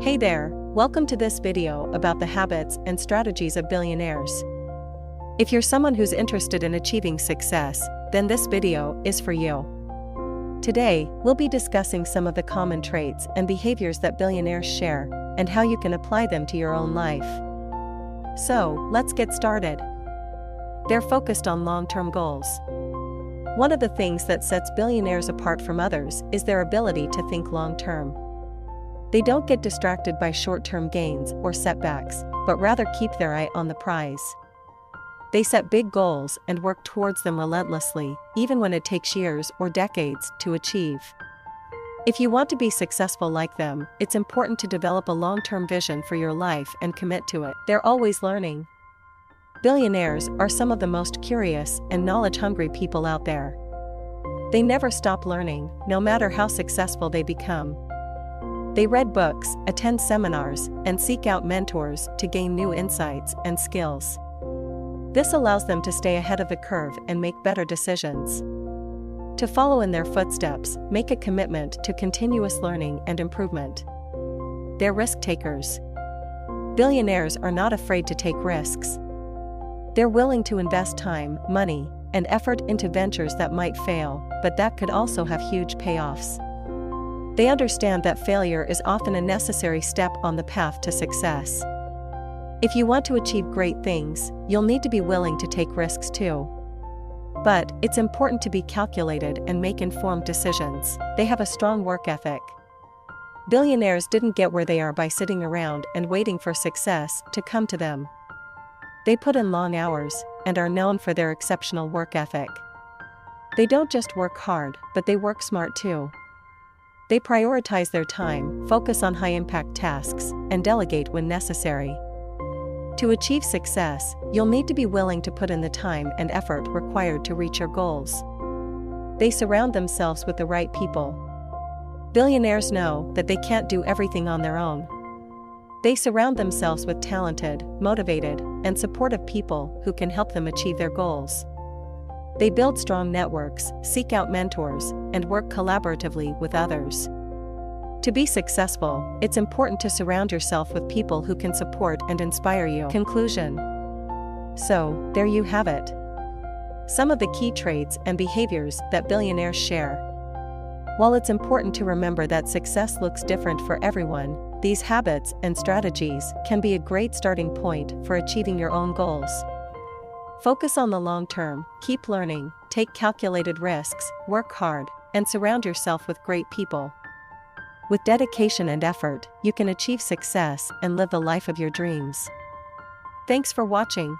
Hey there, welcome to this video about the habits and strategies of billionaires. If you're someone who's interested in achieving success, then this video is for you. Today, we'll be discussing some of the common traits and behaviors that billionaires share, and how you can apply them to your own life. So, let's get started. They're focused on long-term goals. One of the things that sets billionaires apart from others is their ability to think long-term. They don't get distracted by short-term gains or setbacks, but rather keep their eye on the prize. They set big goals and work towards them relentlessly, even when it takes years or decades to achieve. If you want to be successful like them, it's important to develop a long-term vision for your life and commit to it. They're always learning. Billionaires are some of the most curious and knowledge-hungry people out there. They never stop learning, no matter how successful they become. They read books, attend seminars, and seek out mentors to gain new insights and skills. This allows them to stay ahead of the curve and make better decisions. To follow in their footsteps, make a commitment to continuous learning and improvement. They're risk takers. Billionaires are not afraid to take risks. They're willing to invest time, money, and effort into ventures that might fail, but that could also have huge payoffs. They understand that failure is often a necessary step on the path to success. If you want to achieve great things, you'll need to be willing to take risks too. But it's important to be calculated and make informed decisions. They have a strong work ethic. Billionaires didn't get where they are by sitting around and waiting for success to come to them. They put in long hours and are known for their exceptional work ethic. They don't just work hard, but they work smart too. They prioritize their time, focus on high-impact tasks, and delegate when necessary. To achieve success, you'll need to be willing to put in the time and effort required to reach your goals. They surround themselves with the right people. Billionaires know that they can't do everything on their own. They surround themselves with talented, motivated, and supportive people who can help them achieve their goals. They build strong networks, seek out mentors, and work collaboratively with others. To be successful, it's important to surround yourself with people who can support and inspire you. Conclusion. So, there you have it. Some of the key traits and behaviors that billionaires share. While it's important to remember that success looks different for everyone, these habits and strategies can be a great starting point for achieving your own goals. Focus on the long term, keep learning, take calculated risks, work hard, and surround yourself with great people. With dedication and effort, you can achieve success and live the life of your dreams. Thanks for watching.